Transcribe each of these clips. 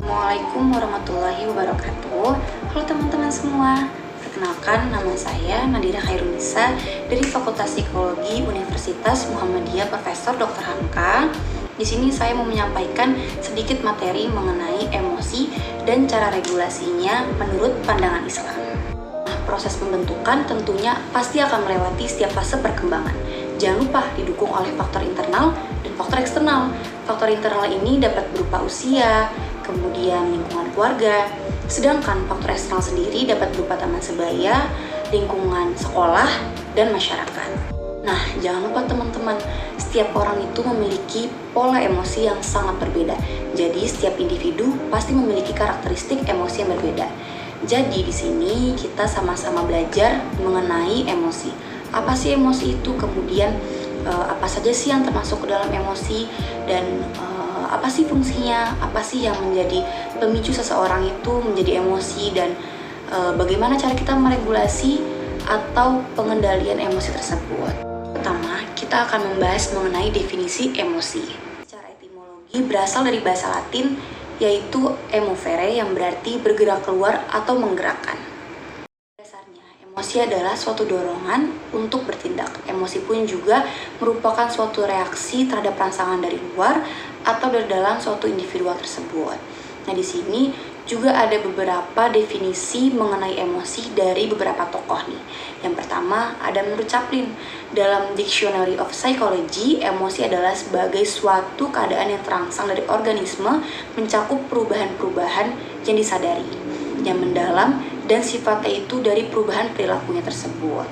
Assalamualaikum warahmatullahi wabarakatuh. Halo teman-teman semua. Perkenalkan, nama saya Nadira Khairunisa dari Fakultas Psikologi Universitas Muhammadiyah Profesor Dr. Hamka. Di sini saya mau menyampaikan sedikit materi mengenai emosi dan cara regulasinya menurut pandangan Islam. Proses pembentukan tentunya pasti akan melewati setiap fase perkembangan. Jangan lupa didukung oleh faktor internal dan faktor eksternal. Faktor internal ini dapat berupa usia, kemudian lingkungan keluarga, sedangkan faktor eksternal sendiri dapat berupa teman sebaya, lingkungan sekolah, dan masyarakat. Nah, jangan lupa teman-teman, setiap orang itu memiliki pola emosi yang sangat berbeda. Jadi, setiap individu pasti memiliki karakteristik emosi yang berbeda. Jadi, di sini kita sama-sama belajar mengenai emosi. Apa sih emosi itu? Kemudian, apa saja sih yang termasuk ke dalam emosi? Dan apa sih fungsinya, apa sih yang menjadi pemicu seseorang itu menjadi emosi, dan bagaimana cara kita meregulasi atau pengendalian emosi tersebut. Pertama, kita akan membahas mengenai definisi emosi. Secara etimologi berasal dari bahasa Latin yaitu emovere yang berarti bergerak keluar atau menggerakkan. Dasarnya, emosi adalah suatu dorongan untuk bertindak. Emosi pun juga merupakan suatu reaksi terhadap rangsangan dari luar atau dari dalam suatu individual tersebut. Nah, di sini juga ada beberapa definisi mengenai emosi dari beberapa tokoh nih. Yang pertama ada menurut Chaplin. Dalam Dictionary of Psychology, emosi adalah sebagai suatu keadaan yang terangsang dari organisme mencakup perubahan-perubahan yang disadari, yang mendalam, dan sifatnya itu dari perubahan perilakunya tersebut.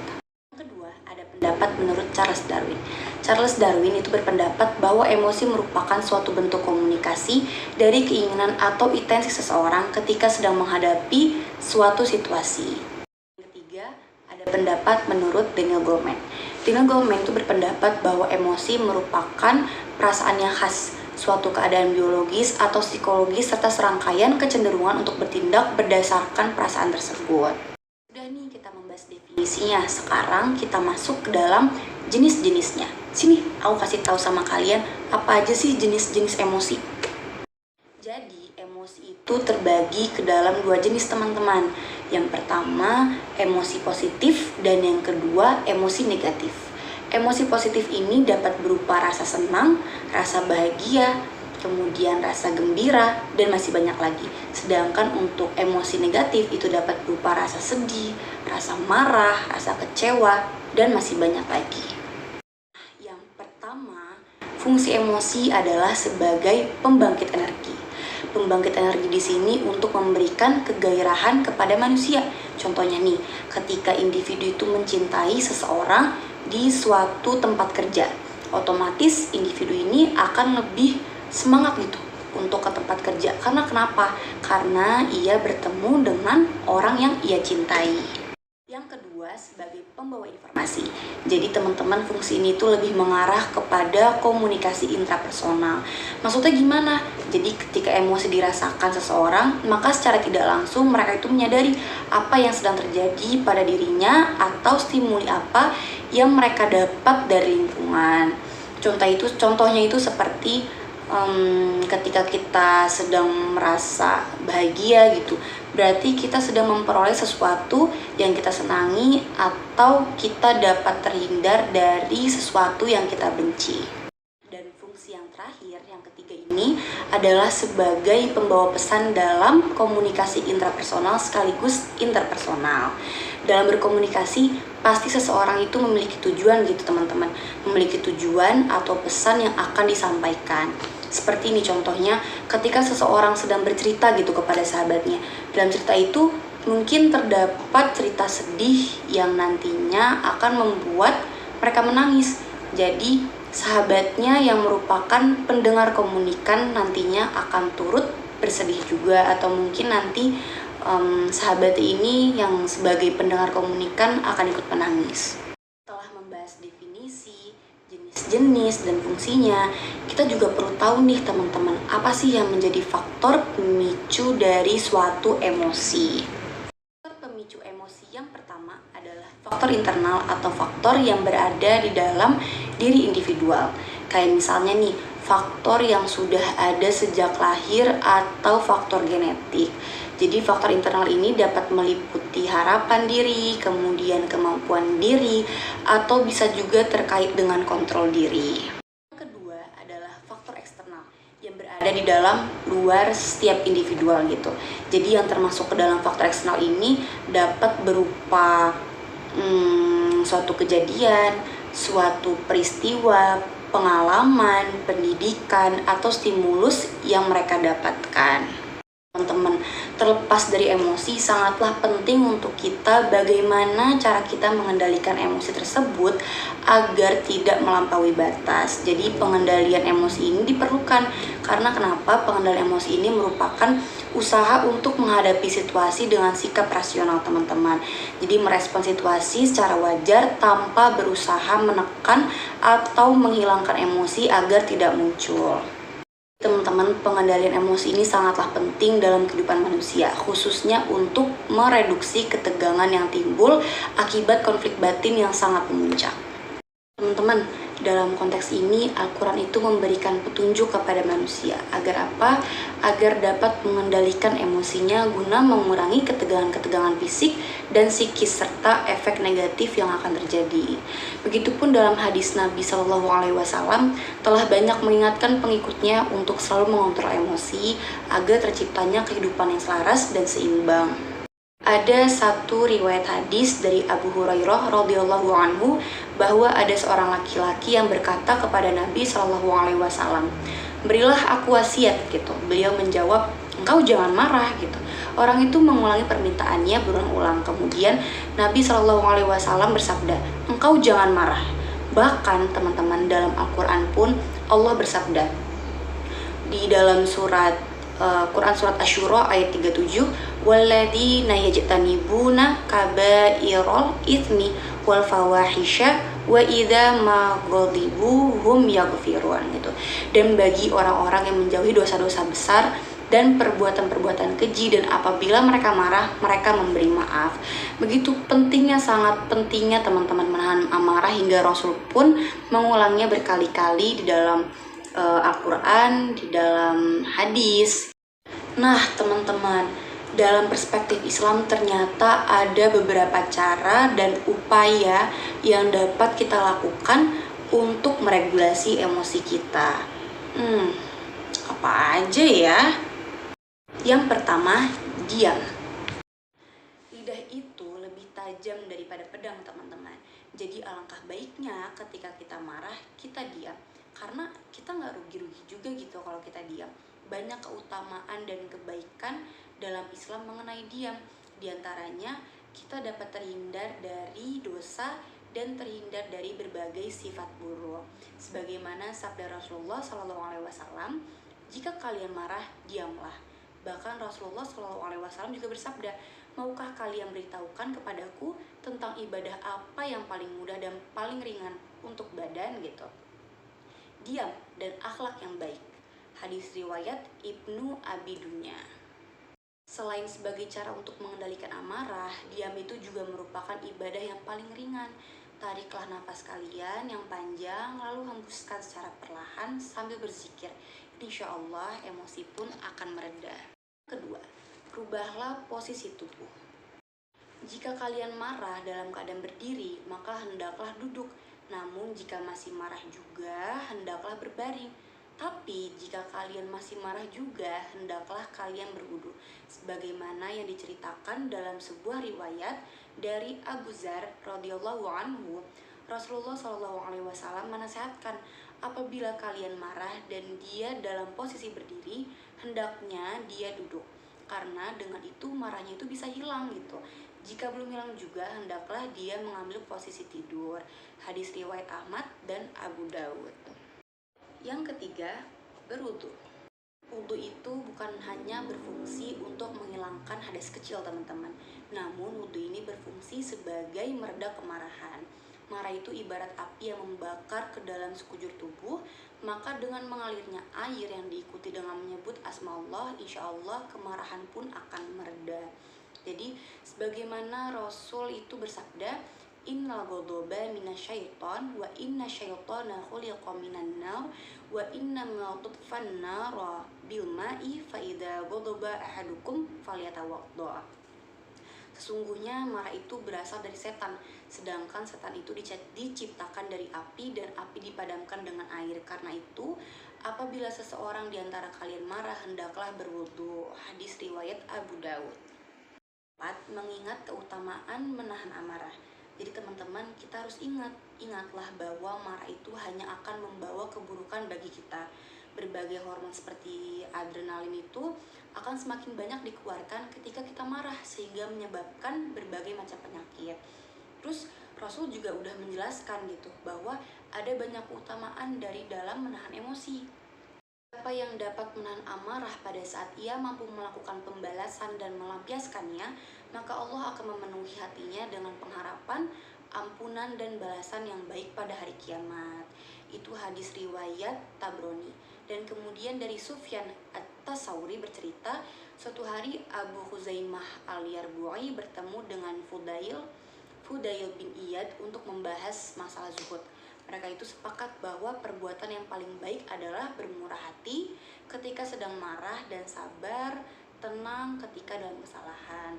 Yang kedua, ada pendapat menurut Charles Darwin. Charles Darwin itu berpendapat bahwa emosi merupakan suatu bentuk komunikasi dari keinginan atau intensi seseorang ketika sedang menghadapi suatu situasi. Yang ketiga, ada pendapat menurut Daniel Goleman. Daniel Goleman itu berpendapat bahwa emosi merupakan perasaan yang khas, suatu keadaan biologis atau psikologis serta serangkaian kecenderungan untuk bertindak berdasarkan perasaan tersebut. Sudah nih kita membahas definisinya, sekarang kita masuk ke dalam jenis-jenisnya. Sini, aku kasih tahu sama kalian apa aja sih jenis-jenis emosi. Jadi, emosi itu terbagi ke dalam dua jenis teman-teman. Yang pertama, emosi positif, dan yang kedua, emosi negatif. Emosi positif ini dapat berupa rasa senang, rasa bahagia, kemudian rasa gembira, dan masih banyak lagi. Sedangkan untuk emosi negatif itu dapat berupa rasa sedih, rasa marah, rasa kecewa, dan masih banyak lagi. Yang pertama, fungsi emosi adalah sebagai pembangkit energi. Pembangkit energi di sini untuk memberikan kegairahan kepada manusia. Contohnya nih, ketika individu itu mencintai seseorang di suatu tempat kerja, otomatis individu ini akan lebih semangat gitu untuk ke tempat kerja. Karena kenapa? Karena ia bertemu dengan orang yang ia cintai. Yang kedua, sebagai pembawa informasi. Jadi teman-teman, fungsi ini tuh lebih mengarah kepada komunikasi intrapersonal. Maksudnya gimana? Jadi ketika emosi dirasakan seseorang, maka secara tidak langsung mereka itu menyadari apa yang sedang terjadi pada dirinya atau stimuli apa yang mereka dapat dari lingkungan. Contohnya itu seperti ketika kita sedang merasa bahagia gitu, berarti kita sedang memperoleh sesuatu yang kita senangi, atau kita dapat terhindar dari sesuatu yang kita benci. Dan fungsi yang terakhir, yang ketiga ini adalah sebagai pembawa pesan dalam komunikasi intrapersonal sekaligus interpersonal. Dalam berkomunikasi, pasti seseorang itu memiliki tujuan gitu teman-teman, memiliki tujuan atau pesan yang akan disampaikan. Seperti ini contohnya, ketika seseorang sedang bercerita gitu kepada sahabatnya. Dalam cerita itu mungkin terdapat cerita sedih yang nantinya akan membuat mereka menangis. Jadi sahabatnya yang merupakan pendengar komunikan nantinya akan turut bersedih juga, atau mungkin nanti sahabat ini yang sebagai pendengar komunikan akan ikut menangis. Setelah membahas definisi, jenis-jenis, dan fungsinya, kita juga perlu tahu nih teman-teman, apa sih yang menjadi faktor pemicu dari suatu emosi. Faktor pemicu emosi yang pertama adalah faktor internal atau faktor yang berada di dalam diri individual. Kayak misalnya nih, faktor yang sudah ada sejak lahir atau faktor genetik. Jadi faktor internal ini dapat meliputi harapan diri, kemudian kemampuan diri, atau bisa juga terkait dengan kontrol diri. Yang kedua adalah faktor eksternal yang berada di dalam luar setiap individual gitu. Jadi yang termasuk ke dalam faktor eksternal ini dapat berupa suatu kejadian, suatu peristiwa, pengalaman, pendidikan, atau stimulus yang mereka dapatkan. Teman-teman, terlepas dari emosi, sangatlah penting untuk kita bagaimana cara kita mengendalikan emosi tersebut agar tidak melampaui batas. Jadi pengendalian emosi ini diperlukan karena kenapa? Pengendalian emosi ini merupakan usaha untuk menghadapi situasi dengan sikap rasional, teman-teman. Jadi merespon situasi secara wajar tanpa berusaha menekan atau menghilangkan emosi agar tidak muncul. Teman-teman, pengendalian emosi ini sangatlah penting dalam kehidupan manusia, khususnya untuk mereduksi ketegangan yang timbul akibat konflik batin yang sangat memuncak. Teman-teman, dalam konteks ini Al-Quran itu memberikan petunjuk kepada manusia. Agar apa? Agar dapat mengendalikan emosinya guna mengurangi ketegangan-ketegangan fisik dan psikis serta efek negatif yang akan terjadi. Begitupun dalam hadis Nabi Shallallahu Alaihi Wasallam telah banyak mengingatkan pengikutnya untuk selalu mengontrol emosi agar terciptanya kehidupan yang selaras dan seimbang. Ada satu riwayat hadis dari Abu Hurairah radhiyallahu anhu bahwa ada seorang laki-laki yang berkata kepada Nabi Shallallahu Alaihi Wasallam, berilah aku wasiat gitu. Beliau menjawab, engkau jangan marah gitu. Orang itu mengulangi permintaannya berulang-ulang. Kemudian Nabi Shallallahu Alaihi Wasallam bersabda, engkau jangan marah. Bahkan teman-teman, dalam Al-Quran pun Allah bersabda di dalam Quran surat Asy-Syura ayat 37, walladzina yajtanibuna kabairal itsmi wal fawahisha wa idza ma ghadibu hum yaghfirun gitu. Dan bagi orang-orang yang menjauhi dosa-dosa besar dan perbuatan-perbuatan keji, dan apabila mereka marah, mereka memberi maaf. Begitu pentingnya, sangat pentingnya teman-teman menahan amarah hingga Rasul pun mengulangnya berkali-kali di dalam Al-Quran, di dalam hadis. Nah teman-teman, dalam perspektif Islam ternyata ada beberapa cara dan upaya yang dapat kita lakukan untuk meregulasi emosi kita. Apa aja ya? Yang pertama, diam. Lidah itu lebih tajam daripada pedang, teman-teman. Jadi alangkah baiknya ketika kita marah, kita diam. Karena kita nggak rugi-rugi juga gitu kalau kita diam. Banyak keutamaan dan kebaikan dalam Islam mengenai diam. Di antaranya, kita dapat terhindar dari dosa dan terhindar dari berbagai sifat buruk. Sebagaimana sabda Rasulullah SAW, jika kalian marah, diamlah. Bahkan Rasulullah SAW juga bersabda, maukah kalian beritahukan kepadaku tentang ibadah apa yang paling mudah dan paling ringan untuk badan gitu? Diam dan akhlak yang baik. Hadis riwayat Ibnu Abi Dunya. Selain sebagai cara untuk mengendalikan amarah, diam itu juga merupakan ibadah yang paling ringan. Tariklah nafas kalian yang panjang, lalu hembuskan secara perlahan sambil berzikir. Insya Allah emosi pun akan mereda. Kedua, rubahlah posisi tubuh. Jika kalian marah dalam keadaan berdiri, maka hendaklah duduk. Namun jika masih marah juga, hendaklah berbaring. Tapi jika kalian masih marah juga, hendaklah kalian berwudu. Sebagaimana yang diceritakan dalam sebuah riwayat dari Abu Dzar radhiyallahu anhu, Rasulullah SAW menasihatkan, apabila kalian marah dan dia dalam posisi berdiri, hendaknya dia duduk. Karena dengan itu marahnya itu bisa hilang gitu. Jika belum hilang juga, hendaklah dia mengambil posisi tidur. Hadis riwayat Ahmad dan Abu Dawud. Yang ketiga, berwudu. Wudu itu bukan hanya berfungsi untuk menghilangkan hadas kecil, teman-teman. Namun wudu ini berfungsi sebagai meredam kemarahan. Marah itu ibarat api yang membakar ke dalam sekujur tubuh. Maka dengan mengalirnya air yang diikuti dengan menyebut asma Allah, insya Allah kemarahan pun akan mereda. Jadi sebagaimana Rasul itu bersabda, innal ghadaba minasyaiton wa inna syaitana khuliqa minan nar wa inna ma tutfan nara bil ma'i fa idza ghadaba ahadukum falyatawadda. Sesungguhnya marah itu berasal dari setan, sedangkan setan itu diciptakan dari api dan api dipadamkan dengan air. Karena itu, apabila seseorang di antara kalian marah, hendaklah berwudu. Hadis riwayat Abu Daud. 4. Mengingat keutamaan menahan amarah. Jadi teman-teman, kita harus ingatlah bahwa marah itu hanya akan membawa keburukan bagi kita. Berbagai hormon seperti adrenalin itu akan semakin banyak dikeluarkan ketika kita marah, sehingga menyebabkan berbagai macam penyakit. Terus Rasul juga udah menjelaskan gitu bahwa ada banyak keutamaan dari dalam menahan emosi. Siapa yang dapat menahan amarah pada saat ia mampu melakukan pembalasan dan melampiaskannya, maka Allah akan memenuhi hatinya dengan pengharapan, ampunan dan balasan yang baik pada hari kiamat. Itu hadis riwayat Tabrani. Dan kemudian dari Sufyan At-Tsauri bercerita, suatu hari Abu Khuzaimah Al-Yarbu'i bertemu dengan Fudail bin Iyad untuk membahas masalah zuhud. Mereka itu sepakat bahwa perbuatan yang paling baik adalah bermurah hati ketika sedang marah dan sabar, tenang ketika dalam kesalahan.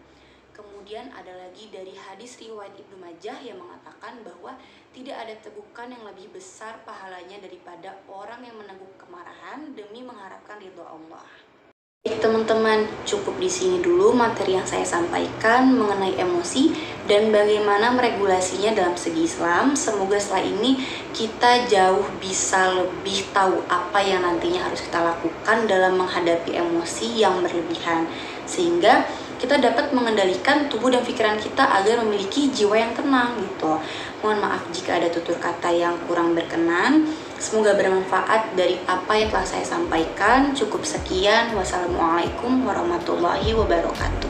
Kemudian ada lagi dari hadis riwayat Ibnu Majah yang mengatakan bahwa tidak ada tegukan yang lebih besar pahalanya daripada orang yang meneguk kemarahan demi mengharapkan ridho Allah. Baik teman-teman, cukup di sini dulu materi yang saya sampaikan mengenai emosi dan bagaimana meregulasinya dalam segi Islam. Semoga setelah ini kita jauh bisa lebih tahu apa yang nantinya harus kita lakukan dalam menghadapi emosi yang berlebihan, sehingga kita dapat mengendalikan tubuh dan pikiran kita agar memiliki jiwa yang tenang gitu. Mohon maaf jika ada tutur kata yang kurang berkenan. Semoga bermanfaat dari apa yang telah saya sampaikan. Cukup sekian. Wassalamualaikum warahmatullahi wabarakatuh.